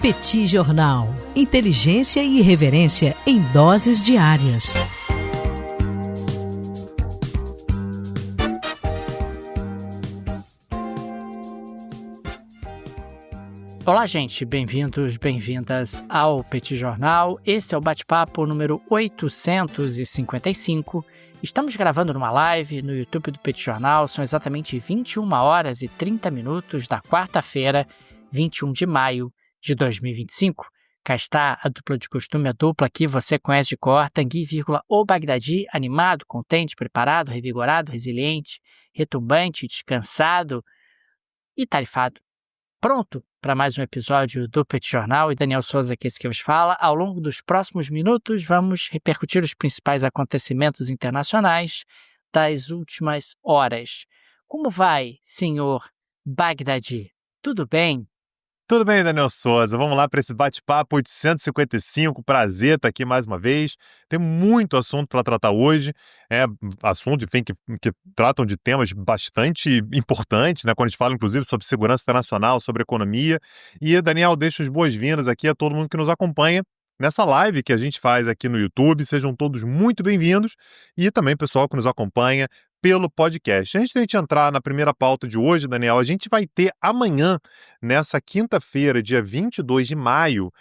Petit Jornal. Inteligência e irreverência em doses diárias. Olá, gente. Bem-vindos, bem-vindas ao Petit Jornal. Esse é o bate-papo número 855. Estamos gravando numa live no YouTube do Petit Jornal. São exatamente 21 horas e 30 minutos da quarta-feira, 21 de maio de 2025. Cá está a dupla de costume, a dupla que você conhece de cor, Tanguy, o Bagdadi, animado, contente, preparado, revigorado, resiliente, retumbante, descansado e tarifado. Pronto para mais um episódio do Petit Jornal, e Daniel Souza, que é esse que vos fala. Ao longo dos próximos minutos, vamos repercutir os principais acontecimentos internacionais das últimas horas. Como vai, senhor Bagdadi? Tudo bem? Tudo bem, Daniel Souza. Vamos lá para esse bate-papo 855. Prazer estar aqui mais uma vez. Tem muito assunto para tratar hoje. Assuntos, enfim, que tratam de temas bastante importantes, né? Quando a gente fala, inclusive, sobre segurança internacional, sobre economia. E, Daniel, deixa as boas-vindas aqui a todo mundo que nos acompanha nessa live que a gente faz aqui no YouTube. Sejam todos muito bem-vindos. E também, pessoal que nos acompanha pelo podcast. Antes de a gente entrar na primeira pauta de hoje, Daniel, a gente vai ter amanhã, nessa quinta-feira, dia 22 de maio,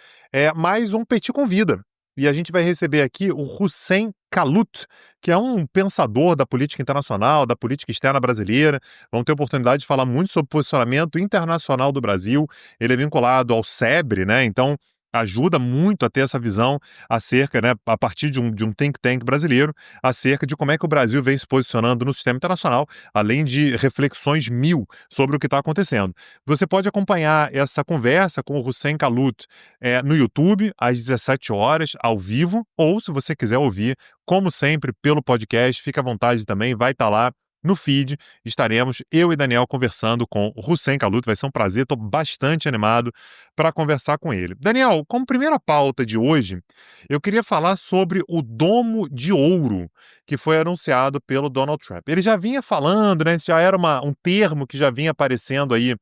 mais um Petit Convida. E a gente vai receber aqui o Hussein Kalut, que é um pensador da política internacional, da política externa brasileira. Vamos ter a oportunidade de falar muito sobre o posicionamento internacional do Brasil. Ele é vinculado ao SEBRE, né? Então, ajuda muito a ter essa visão acerca, né, a partir de um think tank brasileiro, acerca de como é que o Brasil vem se posicionando no sistema internacional, além de reflexões mil sobre o que está acontecendo. Você pode acompanhar essa conversa com o Hussein Kalut no YouTube, às 17 horas, ao vivo, ou se você quiser ouvir, como sempre, pelo podcast, fica à vontade também, vai estar lá no feed. Estaremos, eu e Daniel, conversando com o Hussein Kalut. Vai ser um prazer, estou bastante animado para conversar com ele. Daniel, como primeira pauta de hoje, eu queria falar sobre o Domo de Ouro, que foi anunciado pelo Donald Trump. Ele já vinha falando, né? Isso já era um termo que já vinha aparecendo aí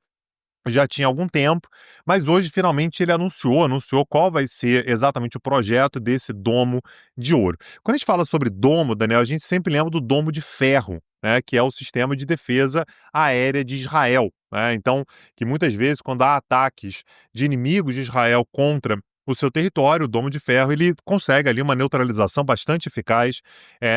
já tinha algum tempo, mas hoje finalmente ele anunciou qual vai ser exatamente o projeto desse Domo de Ouro. Quando a gente fala sobre domo, Daniel, a gente sempre lembra do Domo de Ferro, né, que é o sistema de defesa aérea de Israel, né? Então, que muitas vezes quando há ataques de inimigos de Israel contra o seu território, o Domo de Ferro, ele consegue ali uma neutralização bastante eficaz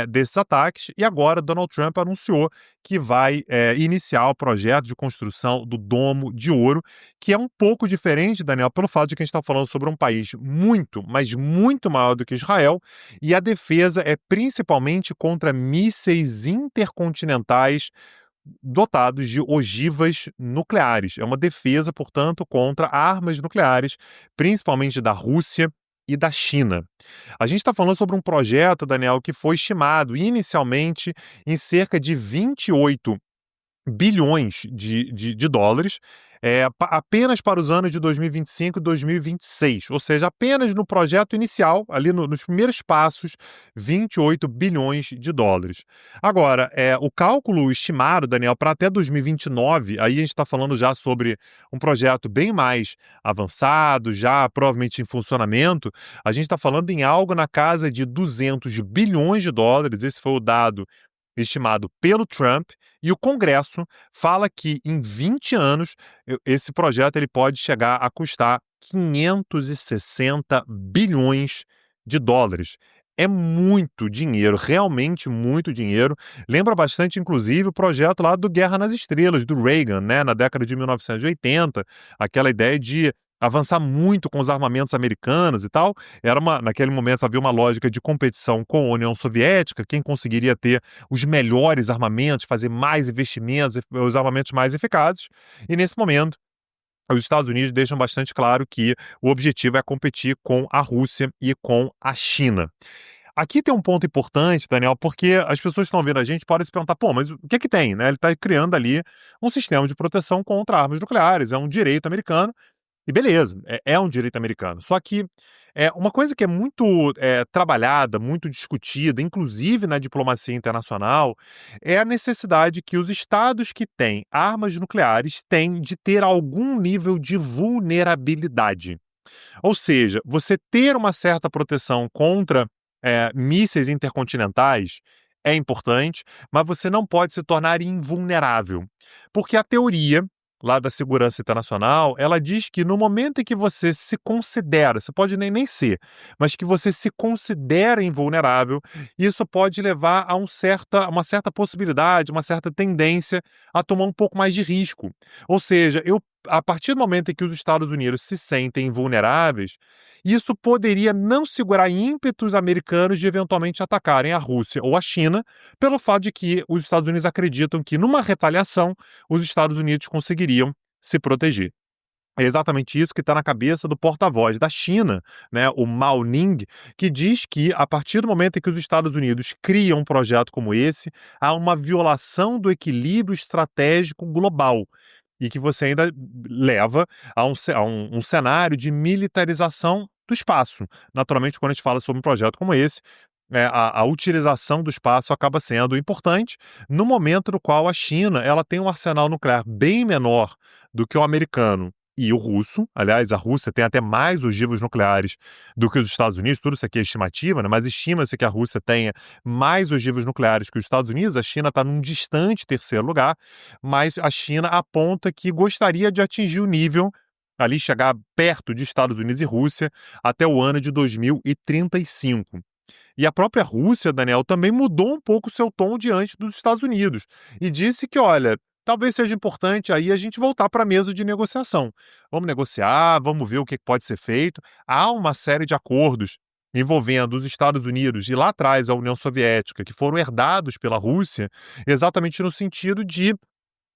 desses ataques. E agora Donald Trump anunciou que vai iniciar o projeto de construção do Domo de Ouro, que é um pouco diferente, Daniel, pelo fato de que a gente está falando sobre um país muito, mas muito maior do que Israel, e a defesa é principalmente contra mísseis intercontinentais dotados de ogivas nucleares. É uma defesa, portanto, contra armas nucleares, principalmente da Rússia e da China. A gente está falando sobre um projeto, Daniel, que foi estimado inicialmente em cerca de 28 bilhões de dólares, apenas para os anos de 2025 e 2026, ou seja, apenas no projeto inicial, ali nos primeiros passos, 28 bilhões de dólares. Agora, o cálculo estimado, Daniel, para até 2029, aí a gente está falando já sobre um projeto bem mais avançado, já provavelmente em funcionamento, a gente está falando em algo na casa de 200 bilhões de dólares, esse foi o dado estimado pelo Trump, e o Congresso fala que em 20 anos esse projeto ele pode chegar a custar 560 bilhões de dólares. É muito dinheiro, realmente muito dinheiro. Lembra bastante, inclusive, o projeto lá do Guerra nas Estrelas, do Reagan, né, na década de 1980, aquela ideia de avançar muito com os armamentos americanos e tal. Naquele momento havia uma lógica de competição com a União Soviética, quem conseguiria ter os melhores armamentos, fazer mais investimentos, os armamentos mais eficazes. E nesse momento, os Estados Unidos deixam bastante claro que o objetivo é competir com a Rússia e com a China. Aqui tem um ponto importante, Daniel, porque as pessoas que estão vendo a gente podem se perguntar, mas o que tem, né? Ele está criando ali um sistema de proteção contra armas nucleares, é um direito americano. E beleza, é um direito americano. Só que uma coisa que é muito trabalhada, muito discutida, inclusive na diplomacia internacional, é a necessidade que os estados que têm armas nucleares têm de ter algum nível de vulnerabilidade. Ou seja, você ter uma certa proteção contra mísseis intercontinentais é importante, mas você não pode se tornar invulnerável. Porque a teoria lá da segurança internacional, ela diz que no momento em que você se considera, você pode nem ser, mas que você se considera invulnerável, isso pode levar a uma certa possibilidade, uma certa tendência a tomar um pouco mais de risco. Ou seja, a partir do momento em que os Estados Unidos se sentem vulneráveis, isso poderia não segurar ímpetos americanos de eventualmente atacarem a Rússia ou a China, pelo fato de que os Estados Unidos acreditam que, numa retaliação, os Estados Unidos conseguiriam se proteger. É exatamente isso que está na cabeça do porta-voz da China, né, o Mao Ning, que diz que, a partir do momento em que os Estados Unidos criam um projeto como esse, há uma violação do equilíbrio estratégico global e que você ainda leva a um cenário de militarização do espaço. Naturalmente, quando a gente fala sobre um projeto como esse, a utilização do espaço acaba sendo importante no momento no qual a China ela tem um arsenal nuclear bem menor do que o americano e o russo. Aliás, a Rússia tem até mais ogivas nucleares do que os Estados Unidos. Tudo isso aqui é estimativa, né? Mas estima-se que a Rússia tenha mais ogivas nucleares que os Estados Unidos. A China está num distante terceiro lugar, mas a China aponta que gostaria de atingir o nível ali, chegar perto de Estados Unidos e Rússia até o ano de 2035. E a própria Rússia, Daniel, também mudou um pouco o seu tom diante dos Estados Unidos e disse que, olha, talvez seja importante aí a gente voltar para a mesa de negociação. Vamos negociar, vamos ver o que pode ser feito. Há uma série de acordos envolvendo os Estados Unidos e lá atrás a União Soviética, que foram herdados pela Rússia, exatamente no sentido de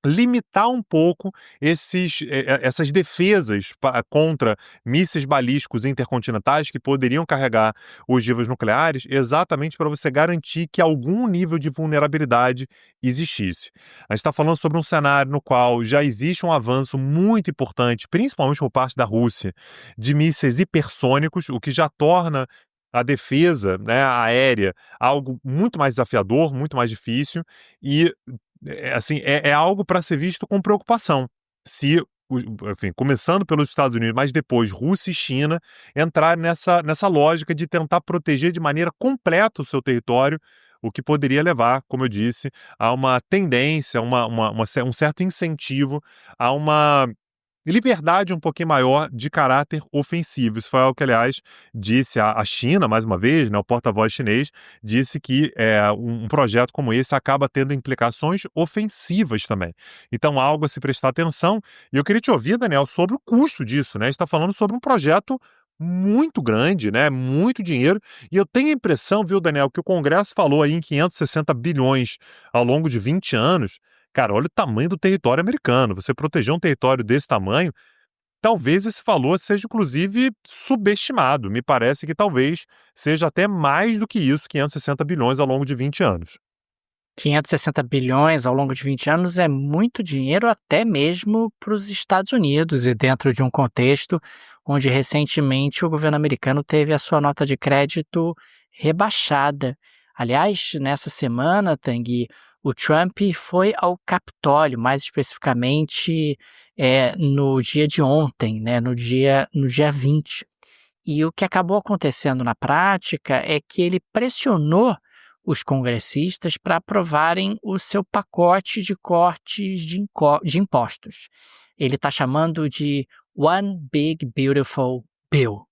limitar um pouco essas defesas contra mísseis balísticos intercontinentais que poderiam carregar ogivas nucleares, exatamente para você garantir que algum nível de vulnerabilidade existisse. A gente está falando sobre um cenário no qual já existe um avanço muito importante, principalmente por parte da Rússia, de mísseis hipersônicos, o que já torna a defesa, né, aérea algo muito mais desafiador, muito mais difícil, e assim, é algo para ser visto com preocupação. Se, enfim, começando pelos Estados Unidos, mas depois Rússia e China, entrar nessa lógica de tentar proteger de maneira completa o seu território, o que poderia levar, como eu disse, a uma tendência, um certo incentivo a uma liberdade um pouquinho maior de caráter ofensivo. Isso foi algo que, aliás, disse a China, mais uma vez, né, o porta-voz chinês, disse que um projeto como esse acaba tendo implicações ofensivas também. Então, algo a se prestar atenção. E eu queria te ouvir, Daniel, sobre o custo disso, né? A gente está falando sobre um projeto muito grande, né? Muito dinheiro. E eu tenho a impressão, viu, Daniel, que o Congresso falou aí em 560 bilhões ao longo de 20 anos. Cara, olha o tamanho do território americano. Você proteger um território desse tamanho, talvez esse valor seja, inclusive, subestimado. Me parece que talvez seja até mais do que isso, 560 bilhões ao longo de 20 anos. 560 bilhões ao longo de 20 anos é muito dinheiro até mesmo para os Estados Unidos e dentro de um contexto onde recentemente o governo americano teve a sua nota de crédito rebaixada. Aliás, nessa semana, Tanguy, o Trump foi ao Capitólio, mais especificamente no dia de ontem, né, no dia 20. E o que acabou acontecendo na prática é que ele pressionou os congressistas para aprovarem o seu pacote de cortes de impostos. Ele está chamando de One Big Beautiful Bill.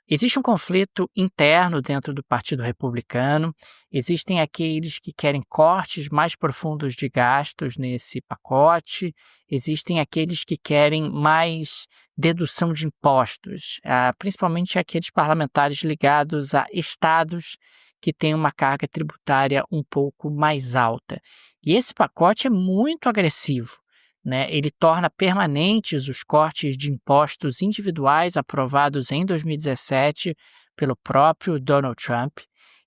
Existe um conflito interno dentro do Partido Republicano, existem aqueles que querem cortes mais profundos de gastos nesse pacote, existem aqueles que querem mais dedução de impostos, principalmente aqueles parlamentares ligados a estados que têm uma carga tributária um pouco mais alta. E esse pacote é muito agressivo, né? Ele torna permanentes os cortes de impostos individuais aprovados em 2017 pelo próprio Donald Trump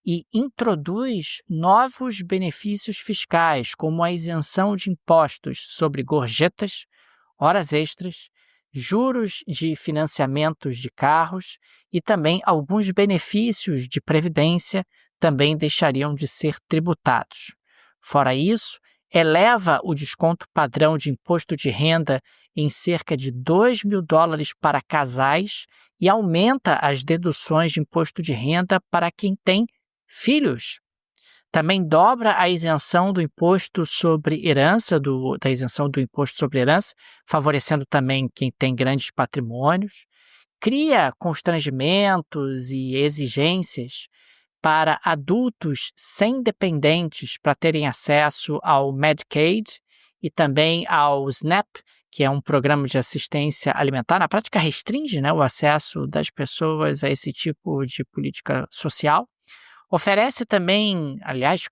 e introduz novos benefícios fiscais, como a isenção de impostos sobre gorjetas, horas extras, juros de financiamentos de carros e também alguns benefícios de previdência também deixariam de ser tributados. Fora isso, eleva o desconto padrão de imposto de renda em cerca de $2.000 para casais e aumenta as deduções de imposto de renda para quem tem filhos. Também dobra a isenção do imposto sobre herança, da isenção do imposto sobre herança, favorecendo também quem tem grandes patrimônios. Cria constrangimentos e exigências para adultos sem dependentes para terem acesso ao Medicaid e também ao SNAP, que é um programa de assistência alimentar. Na prática, restringe, o acesso das pessoas a esse tipo de política social. Oferece também, aliás,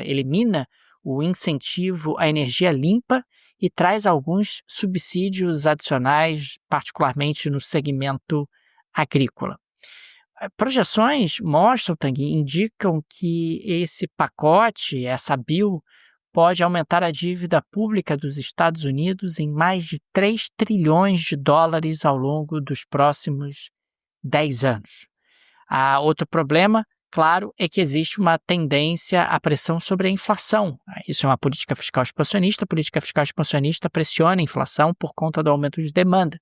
elimina o incentivo à energia limpa e traz alguns subsídios adicionais, particularmente no segmento agrícola. Projeções mostram, Tanguy, indicam que esse pacote, essa bill, pode aumentar a dívida pública dos Estados Unidos em mais de 3 trilhões de dólares ao longo dos próximos 10 anos. Outro problema, claro, é que existe uma tendência à pressão sobre a inflação. Isso é uma política fiscal expansionista. A política fiscal expansionista pressiona a inflação por conta do aumento de demanda.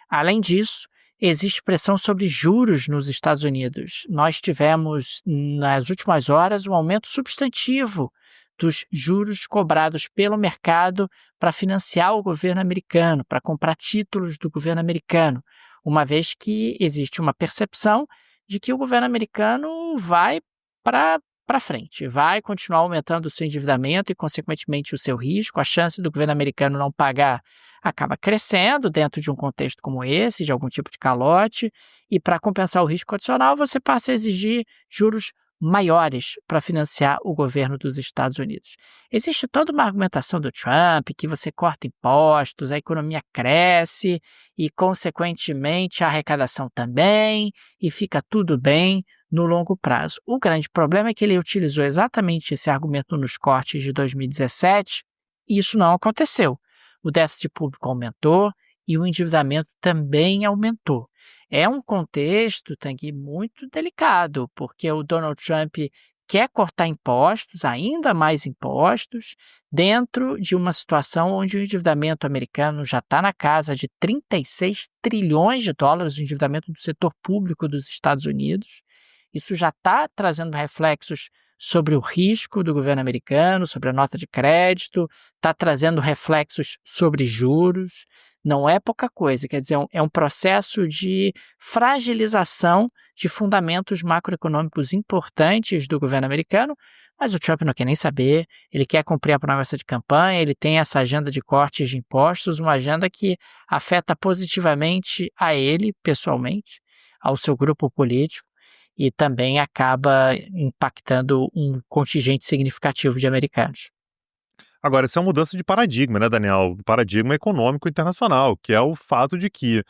Além disso, existe pressão sobre juros nos Estados Unidos. Nós tivemos, nas últimas horas, um aumento substantivo dos juros cobrados pelo mercado para financiar o governo americano, para comprar títulos do governo americano, uma vez que existe uma percepção de que o governo americano vai para frente, vai continuar aumentando o seu endividamento e, consequentemente, o seu risco. A chance do governo americano não pagar acaba crescendo dentro de um contexto como esse, de algum tipo de calote, e para compensar o risco adicional, você passa a exigir juros maiores para financiar o governo dos Estados Unidos. Existe toda uma argumentação do Trump que você corta impostos, a economia cresce e, consequentemente, a arrecadação também, e fica tudo bem no longo prazo. O grande problema é que ele utilizou exatamente esse argumento nos cortes de 2017 e isso não aconteceu. O déficit público aumentou e o endividamento também aumentou. É um contexto, Tanguy, muito delicado, porque o Donald Trump quer cortar impostos, ainda mais impostos, dentro de uma situação onde o endividamento americano já está na casa de 36 trilhões de dólares, o endividamento do setor público dos Estados Unidos. Isso já está trazendo reflexos sobre o risco do governo americano, sobre a nota de crédito, está trazendo reflexos sobre juros. Não é pouca coisa, quer dizer, é um processo de fragilização de fundamentos macroeconômicos importantes do governo americano, mas o Trump não quer nem saber, ele quer cumprir a promessa de campanha, ele tem essa agenda de cortes de impostos, uma agenda que afeta positivamente a ele, pessoalmente, ao seu grupo político, e também acaba impactando um contingente significativo de americanos. Agora, isso é uma mudança de paradigma, né, Daniel? Paradigma econômico internacional, que é o fato de que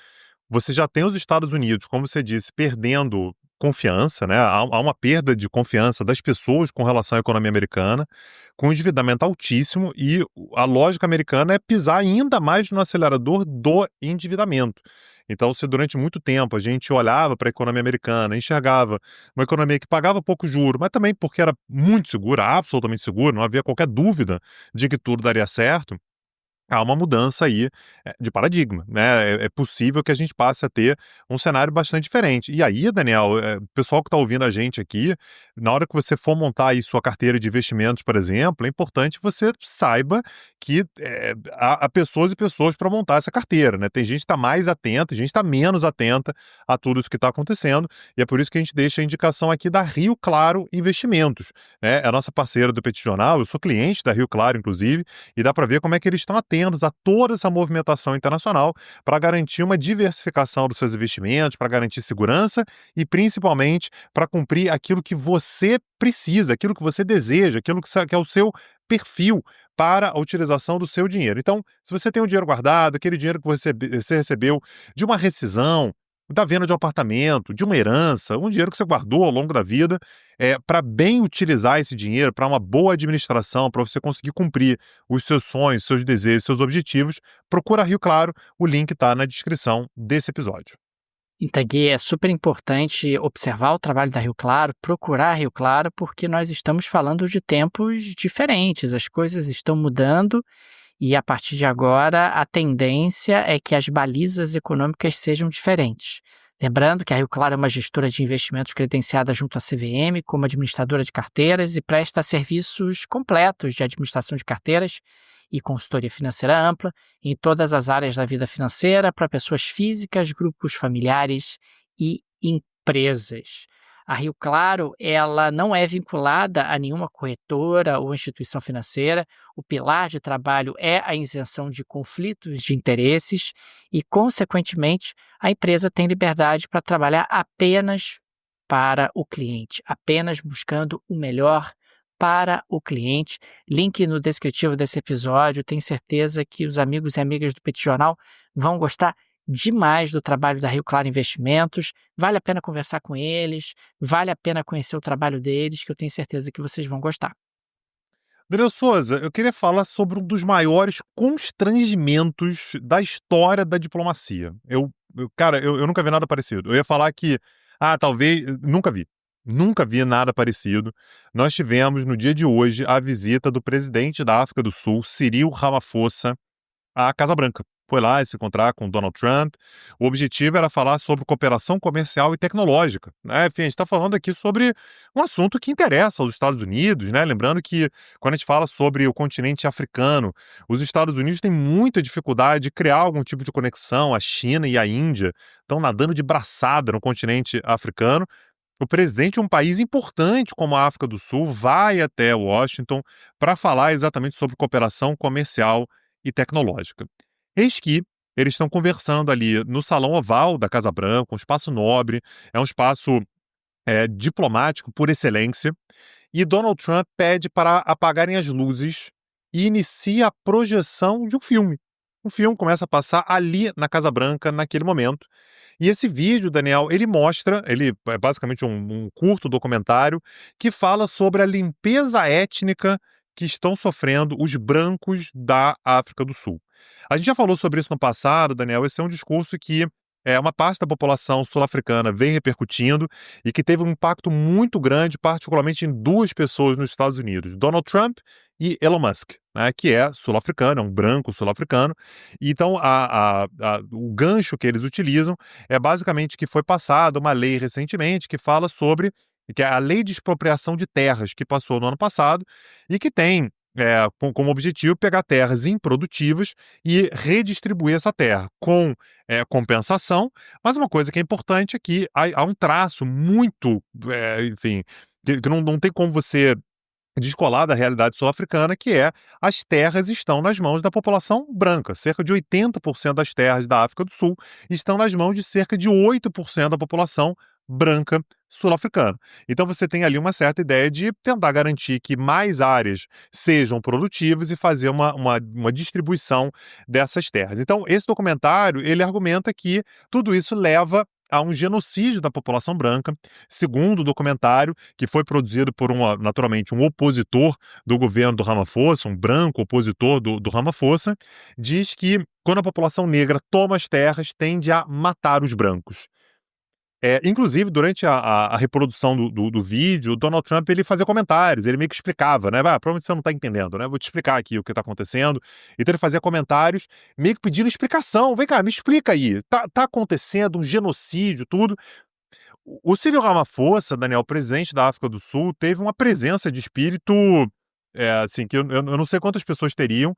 você já tem os Estados Unidos, como você disse, perdendo confiança, né? Há uma perda de confiança das pessoas com relação à economia americana, com um endividamento altíssimo, e a lógica americana é pisar ainda mais no acelerador do endividamento. Então, se durante muito tempo a gente olhava para a economia americana, enxergava uma economia que pagava pouco juro, mas também porque era muito segura, absolutamente segura, não havia qualquer dúvida de que tudo daria certo, há uma mudança aí de paradigma, né? É possível que a gente passe a ter um cenário bastante diferente. E aí, Daniel, o pessoal que está ouvindo a gente aqui, na hora que você for montar aí sua carteira de investimentos, por exemplo, é importante que você saiba que há pessoas e pessoas para montar essa carteira, né? Tem gente que está mais atenta, gente está menos atenta a tudo isso que está acontecendo, e é por isso que a gente deixa a indicação aqui da Rio Claro Investimentos, né? É a nossa parceira do Petit Jornal, eu sou cliente da Rio Claro, inclusive, e dá para ver como é que eles estão atentos a toda essa movimentação internacional para garantir uma diversificação dos seus investimentos, para garantir segurança e, principalmente, para cumprir aquilo que você precisa, aquilo que você deseja, aquilo que é o seu perfil para a utilização do seu dinheiro. Então, se você tem um dinheiro guardado, aquele dinheiro que você recebeu de uma rescisão, da venda de um apartamento, de uma herança, um dinheiro que você guardou ao longo da vida, para bem utilizar esse dinheiro, para uma boa administração, para você conseguir cumprir os seus sonhos, seus desejos, seus objetivos, procura a Rio Claro, o link está na descrição desse episódio. Tanguy, é super importante observar o trabalho da Rio Claro, procurar a Rio Claro, porque nós estamos falando de tempos diferentes, as coisas estão mudando e a partir de agora a tendência é que as balizas econômicas sejam diferentes. Lembrando que a Rio Claro é uma gestora de investimentos credenciada junto à CVM como administradora de carteiras e presta serviços completos de administração de carteiras e consultoria financeira ampla em todas as áreas da vida financeira para pessoas físicas, grupos familiares e empresas. A Rio Claro, ela não é vinculada a nenhuma corretora ou instituição financeira. O pilar de trabalho é a isenção de conflitos de interesses e, consequentemente, a empresa tem liberdade para trabalhar apenas para o cliente, apenas buscando o melhor para o cliente. Link no descritivo desse episódio. Tenho certeza que os amigos e amigas do Petit Jornal vão gostar demais do trabalho da Rio Claro Investimentos. Vale a pena conversar com eles, vale a pena conhecer o trabalho deles, que eu tenho certeza que vocês vão gostar. Daniel Souza, eu queria falar sobre um dos maiores constrangimentos da história da diplomacia. Cara, eu nunca vi nada parecido. Eu ia falar que, talvez, nunca vi nada parecido. Nós tivemos, no dia de hoje, a visita do presidente da África do Sul, Cyril Ramaphosa, à Casa Branca. Foi lá se encontrar com Donald Trump. O objetivo era falar sobre cooperação comercial e tecnológica, né? Enfim, a gente está falando aqui sobre um assunto que interessa aos Estados Unidos, né? Lembrando que quando a gente fala sobre o continente africano, os Estados Unidos têm muita dificuldade de criar algum tipo de conexão. A China e a Índia estão nadando de braçada no continente africano. O presidente de um país importante como a África do Sul vai até Washington para falar exatamente sobre cooperação comercial e tecnológica. Eis que eles estão conversando ali no Salão Oval da Casa Branca, um espaço nobre, é um espaço diplomático por excelência, e Donald Trump pede para apagarem as luzes e inicia a projeção de um filme. O filme começa a passar ali na Casa Branca naquele momento. E esse vídeo, Daniel, ele é basicamente um curto documentário que fala sobre a limpeza étnica que estão sofrendo os brancos da África do Sul. A gente já falou sobre isso no passado, Daniel. Esse é um discurso que uma parte da população sul-africana vem repercutindo e que teve um impacto muito grande, particularmente em duas pessoas nos Estados Unidos, Donald Trump e Elon Musk, né, que é sul-africano, é um branco sul-africano. Então, o gancho que eles utilizam é basicamente que foi passada uma lei recentemente que fala sobre, que é a Lei de Expropriação de Terras, que passou no ano passado e que tem como objetivo pegar terras improdutivas e redistribuir essa terra com compensação. Mas uma coisa que é importante é que há um traço muito, enfim, que não tem como você descolar da realidade sul-africana, que é as terras estão nas mãos da população branca. Cerca de 80% das terras da África do Sul estão nas mãos de cerca de 8% da população branca sul-africana. Então você tem ali uma certa ideia de tentar garantir que mais áreas sejam produtivas e fazer uma distribuição dessas terras. Então esse documentário, ele argumenta que tudo isso leva a um genocídio da população branca. Segundo o documentário, que foi produzido por naturalmente um opositor do governo do Ramaphosa, um branco opositor do Ramaphosa, diz que quando a população negra toma as terras, tende a matar os brancos. Inclusive, durante a reprodução do vídeo, o Donald Trump ele fazia comentários, ele meio que explicava, né? Provavelmente você não está entendendo, né? Vou te explicar aqui o que está acontecendo. Então ele fazia comentários, meio que pedindo explicação. Vem cá, me explica aí. Tá acontecendo um genocídio, tudo. O Cyril Ramaphosa, Daniel, presidente da África do Sul, teve uma presença de espírito, assim, que eu não sei quantas pessoas teriam.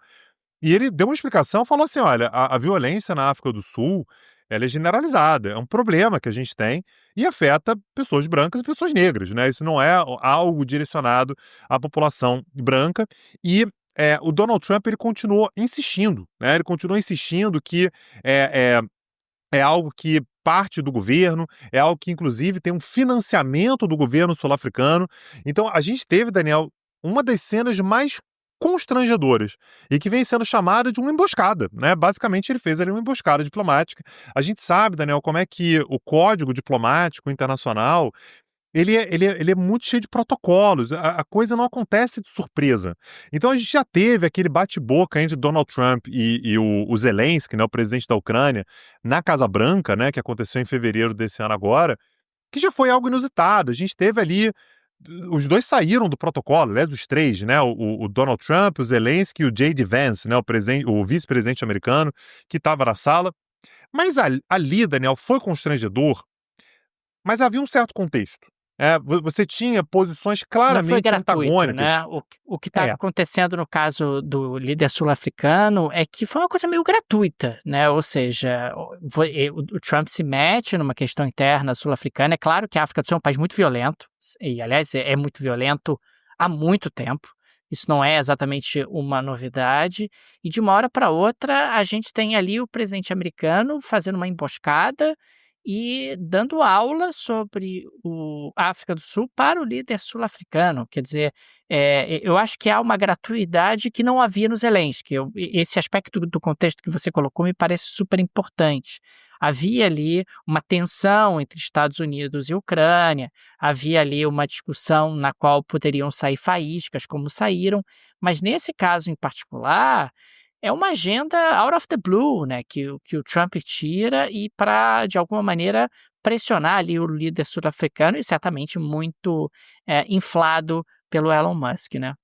E ele deu uma explicação, falou assim, olha, a violência na África do Sul, ela é generalizada, é um problema que a gente tem e afeta pessoas brancas e pessoas negras, né? Isso não é algo direcionado à população branca. E o Donald Trump, ele continuou insistindo, né? Ele continuou insistindo que é algo que parte do governo, é algo que, inclusive, tem um financiamento do governo sul-africano. Então, a gente teve, Daniel, uma das cenas mais constrangedoras e que vem sendo chamada de uma emboscada, né? Basicamente, ele fez ali uma emboscada diplomática. A gente sabe, Daniel, como é que o código diplomático internacional ele é muito cheio de protocolos, a coisa não acontece de surpresa. Então a gente já teve aquele bate-boca entre Donald Trump e o Zelensky, né, o presidente da Ucrânia, na Casa Branca, né, que aconteceu em fevereiro desse ano agora, que já foi algo inusitado. A gente teve ali, os dois saíram do protocolo, aliás, os três, né, o Donald Trump, o Zelensky e o J.D. Vance, né, o vice-presidente americano, que estava na sala. Mas ali, Daniel, foi constrangedor, Mas havia um certo contexto. Você tinha posições Não foi claramente gratuito, antagônicas. né? O que está É, acontecendo no caso do líder sul-africano é que foi uma coisa meio gratuita, né? Ou seja, o Trump se mete numa questão interna sul-africana. É claro que a África do Sul é um país muito violento, e aliás é muito violento há muito tempo. Isso não é exatamente uma novidade. E de uma hora para outra, a gente tem ali o presidente americano fazendo uma emboscada e dando aula sobre a África do Sul para o líder sul-africano. Quer dizer, eu acho que há uma gratuidade que não havia no Zelensky. Esse aspecto do contexto que você colocou me parece super importante. Havia ali uma tensão entre Estados Unidos e Ucrânia, havia ali uma discussão na qual poderiam sair faíscas, como saíram, mas nesse caso em particular, é uma agenda out of the blue, né, que o Trump tira e para, de alguma maneira, pressionar ali o líder sul-africano e certamente muito inflado pelo Elon Musk, né?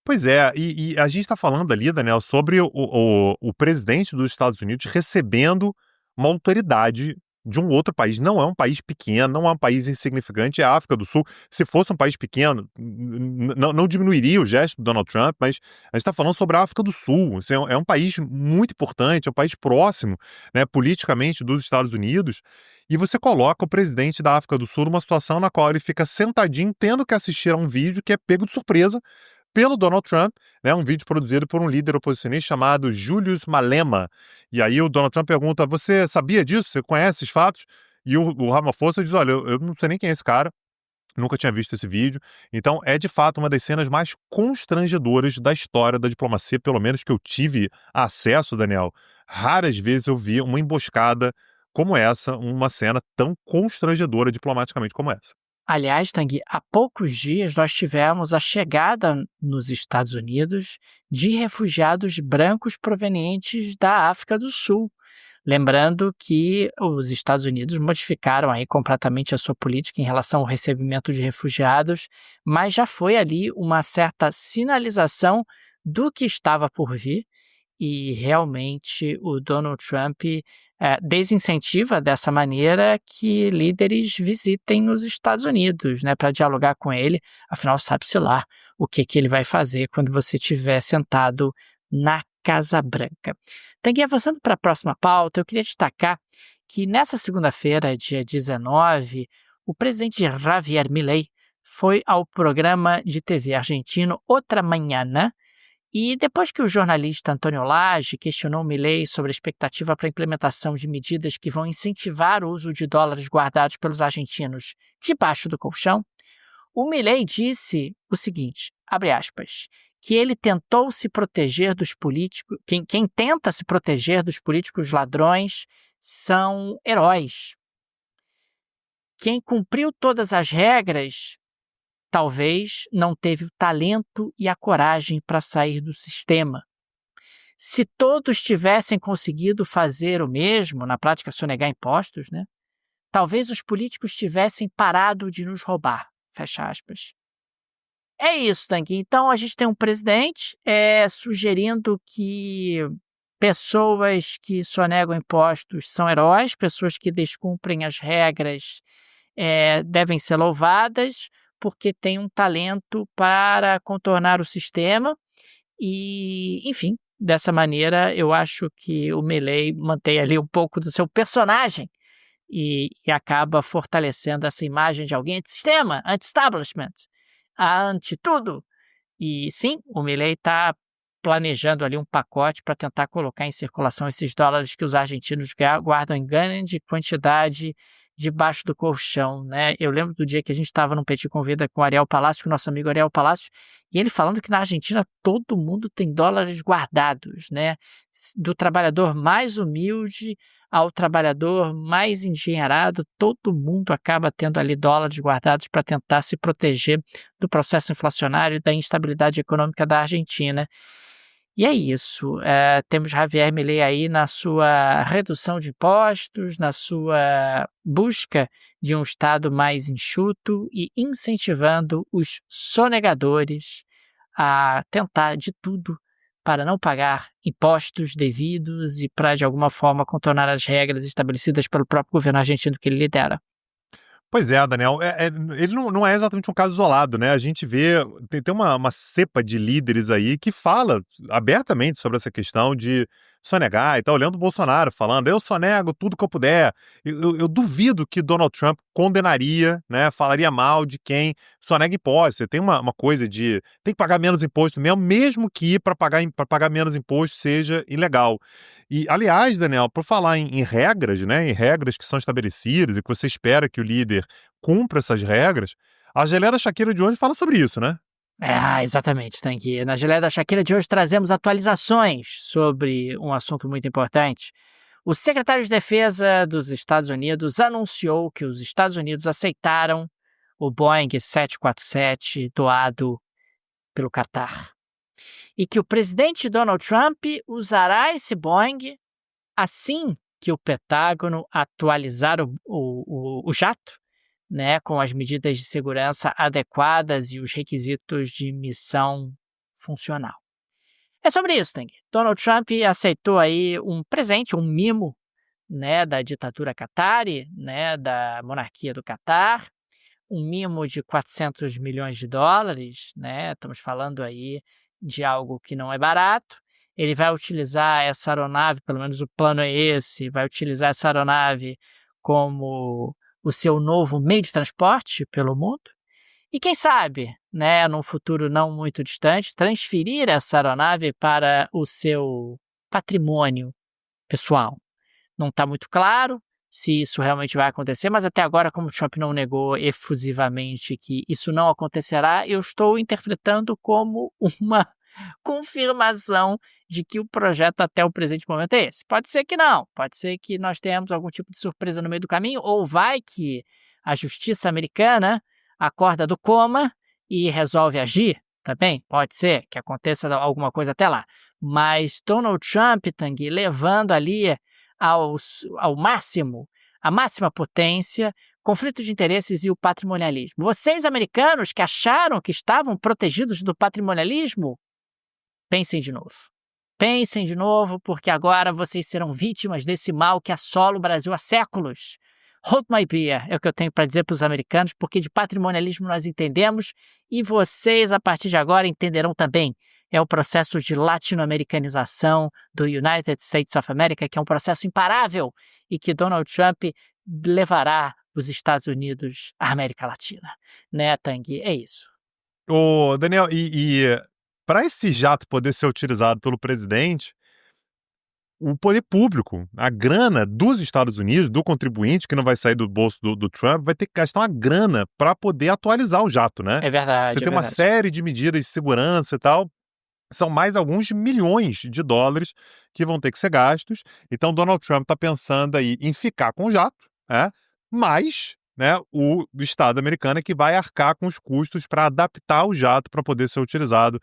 pois é, e a gente está falando ali, Daniel, sobre o presidente dos Estados Unidos recebendo uma autoridade de um outro país. Não é um país pequeno, não é um país insignificante, é a África do Sul. Se fosse um país pequeno, não diminuiria o gesto do Donald Trump, mas a gente está falando sobre a África do Sul. Isso é um país muito importante, é um país próximo, né, politicamente dos Estados Unidos. E você coloca o presidente da África do Sul numa situação na qual ele fica sentadinho, tendo que assistir a um vídeo que é pego de surpresa pelo Donald Trump, né, um vídeo produzido por um líder oposicionista chamado Julius Malema. E aí o Donald Trump pergunta, você sabia disso? Você conhece esses fatos? E o Ramaphosa diz, olha, eu não sei nem quem é esse cara, nunca tinha visto esse vídeo. Então é de fato uma das cenas mais constrangedoras da história da diplomacia, pelo menos que eu tive acesso, Daniel. Raras vezes eu vi uma emboscada como essa, uma cena tão constrangedora diplomaticamente como essa. Aliás, Tanguy, há poucos dias nós tivemos a chegada nos Estados Unidos de refugiados brancos provenientes da África do Sul. Lembrando que os Estados Unidos modificaram aí completamente a sua política em relação ao recebimento de refugiados, mas já foi ali uma certa sinalização do que estava por vir e realmente o Donald Trump desincentiva dessa maneira que líderes visitem os Estados Unidos, né, para dialogar com ele. Afinal, sabe-se lá o que ele vai fazer quando você estiver sentado na Casa Branca. Então, avançando para a próxima pauta, eu queria destacar que nessa segunda-feira, dia 19, o presidente Javier Milei foi ao programa de TV argentino Otra Mañana, e depois que o jornalista Antônio Lage questionou Milei sobre a expectativa para a implementação de medidas que vão incentivar o uso de dólares guardados pelos argentinos debaixo do colchão, o Milei disse o seguinte, abre aspas, que ele tentou se proteger dos políticos, quem tenta se proteger dos políticos ladrões são heróis. Quem cumpriu todas as regras talvez não teve o talento e a coragem para sair do sistema. Se todos tivessem conseguido fazer o mesmo, na prática sonegar impostos, né? Talvez os políticos tivessem parado de nos roubar. Fecha aspas. É isso, Tanguy. Então a gente tem um presidente sugerindo que pessoas que sonegam impostos são heróis, pessoas que descumprem as regras devem ser louvadas, porque tem um talento para contornar o sistema e, enfim, dessa maneira eu acho que o Milei mantém ali um pouco do seu personagem e acaba fortalecendo essa imagem de alguém anti-sistema, anti-establishment, anti-tudo. E sim, o Milei está planejando ali um pacote para tentar colocar em circulação esses dólares que os argentinos guardam em grande quantidade debaixo do colchão, né? Eu lembro do dia que a gente estava num Petit Convida com o Ariel Palácio, com o nosso amigo Ariel Palácio, e ele falando que na Argentina todo mundo tem dólares guardados, né? Do trabalhador mais humilde ao trabalhador mais endinheirado, todo mundo acaba tendo ali dólares guardados para tentar se proteger do processo inflacionário e da instabilidade econômica da Argentina. E é isso, temos Javier Milei aí na sua redução de impostos, na sua busca de um Estado mais enxuto e incentivando os sonegadores a tentar de tudo para não pagar impostos devidos e para, de alguma forma, contornar as regras estabelecidas pelo próprio governo argentino que ele lidera. Pois é, Daniel, ele não é exatamente um caso isolado, né? A gente vê, tem uma cepa de líderes aí que fala abertamente sobre essa questão de sonegar, e tá olhando o Bolsonaro falando, eu sonego tudo que eu puder. Eu duvido que Donald Trump condenaria, né, falaria mal de quem sonega impostos. Você tem uma coisa de tem que pagar menos imposto mesmo que para pagar menos imposto seja ilegal. E, aliás, Daniel, por falar em regras, né, em regras que são estabelecidas e que você espera que o líder cumpra essas regras, a Geleia da Shakira de hoje fala sobre isso, né? Exatamente, Tanguy. Na Geleia da Shakira de hoje trazemos atualizações sobre um assunto muito importante. O secretário de Defesa dos Estados Unidos anunciou que os Estados Unidos aceitaram o Boeing 747 doado pelo Catar. E que o presidente Donald Trump usará esse Boeing assim que o Pentágono atualizar o jato, né, com as medidas de segurança adequadas e os requisitos de missão funcional. É sobre isso, Tanguy. Donald Trump aceitou aí um presente, um mimo, né, da ditadura qatari, né, da monarquia do Catar, um mimo de 400 milhões de dólares, né, estamos falando aí de algo que não é barato. Ele vai utilizar essa aeronave, pelo menos o plano é esse, vai utilizar essa aeronave como o seu novo meio de transporte pelo mundo. E quem sabe, né, num futuro não muito distante, transferir essa aeronave para o seu patrimônio pessoal. Não está muito claro se isso realmente vai acontecer, mas até agora, como o Trump não negou efusivamente que isso não acontecerá, eu estou interpretando como uma confirmação de que o projeto até o presente momento é esse. Pode ser que não, pode ser que nós tenhamos algum tipo de surpresa no meio do caminho, ou vai que a justiça americana acorda do coma e resolve agir também, pode ser que aconteça alguma coisa até lá. Mas Donald Trump, Tanguy, levando ali ao máximo, a máxima potência, conflito de interesses e o patrimonialismo. Vocês, americanos, que acharam que estavam protegidos do patrimonialismo, pensem de novo. Pensem de novo, porque agora vocês serão vítimas desse mal que assola o Brasil há séculos. Hold my beer, é o que eu tenho para dizer para os americanos, porque de patrimonialismo nós entendemos e vocês, a partir de agora, entenderão também. É o processo de latino-americanização do United States of America, que é um processo imparável e que Donald Trump levará os Estados Unidos à América Latina. Né, Tanguy? É isso. Ô, Daniel, para esse jato poder ser utilizado pelo presidente, o poder público, a grana dos Estados Unidos, do contribuinte, que não vai sair do bolso do Trump, vai ter que gastar uma grana para poder atualizar o jato, né? É verdade. Você tem uma série de medidas de segurança e tal. São mais alguns milhões de dólares que vão ter que ser gastos. Então, Donald Trump está pensando aí em ficar com o jato, mas, né, o Estado americano é que vai arcar com os custos para adaptar o jato para poder ser utilizado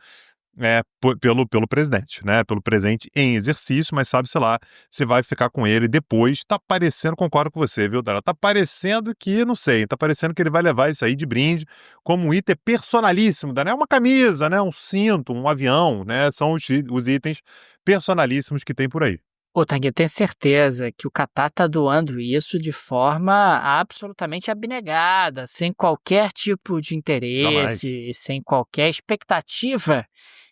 pelo presidente, né? Pelo presidente em exercício, mas sabe-se lá se vai ficar com ele depois. Tá parecendo, concordo com você, viu, Dara? Tá parecendo que, não sei, tá parecendo que ele vai levar isso aí de brinde como um item personalíssimo, né? Uma camisa, né? Um cinto, um avião, né? São os itens personalíssimos que tem por aí. Ô, Tanguy, eu tenho certeza que o Catar está doando isso de forma absolutamente abnegada, sem qualquer tipo de interesse, sem qualquer expectativa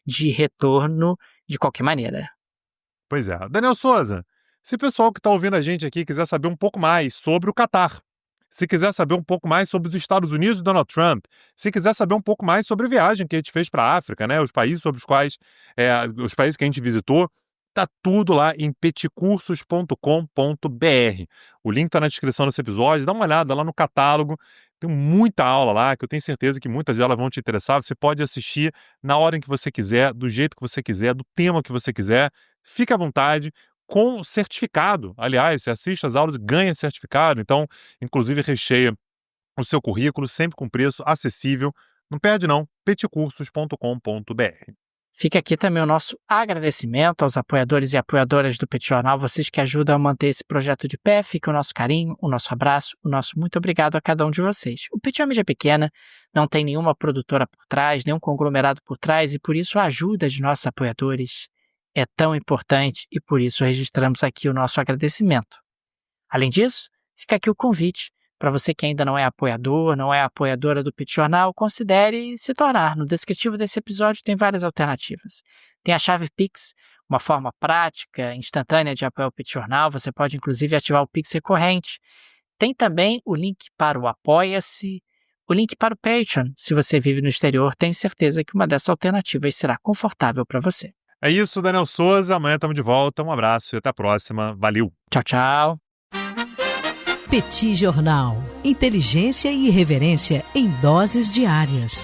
de retorno de qualquer maneira. Pois é. Daniel Souza, se o pessoal que está ouvindo a gente aqui quiser saber um pouco mais sobre o Catar, se quiser saber um pouco mais sobre os Estados Unidos e Donald Trump, se quiser saber um pouco mais sobre a viagem que a gente fez para a África, né, os países sobre os quais, os países que a gente visitou, tá tudo lá em peticursos.com.br. O link está na descrição desse episódio, dá uma olhada lá no catálogo. Tem muita aula lá, que eu tenho certeza que muitas delas vão te interessar. Você pode assistir na hora em que você quiser, do jeito que você quiser, do tema que você quiser. Fique à vontade, com certificado. Aliás, você assiste as aulas e ganha certificado. Então, inclusive, recheia o seu currículo, sempre com preço acessível. Não perde não, peticursos.com.br. Fica aqui também o nosso agradecimento aos apoiadores e apoiadoras do Petit Jornal, vocês que ajudam a manter esse projeto de pé. Fica o nosso carinho, o nosso abraço, o nosso muito obrigado a cada um de vocês. O Petit é uma mídia pequena, não tem nenhuma produtora por trás, nenhum conglomerado por trás, e por isso a ajuda de nossos apoiadores é tão importante e por isso registramos aqui o nosso agradecimento. Além disso, fica aqui o convite Para você que ainda não é apoiador, não é apoiadora do Petit Jornal, considere se tornar. No descritivo desse episódio tem várias alternativas. Tem a chave Pix, uma forma prática, instantânea de apoiar o Petit Jornal. Você pode, inclusive, ativar o Pix recorrente. Tem também o link para o Apoia-se, o link para o Patreon. Se você vive no exterior, tenho certeza que uma dessas alternativas será confortável para você. É isso, Daniel Souza. Amanhã estamos de volta. Um abraço e até a próxima. Valeu! Tchau, tchau! Petit Jornal. Inteligência e irreverência em doses diárias.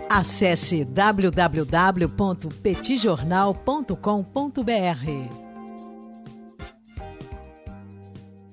Acesse www.petitjornal.com.br.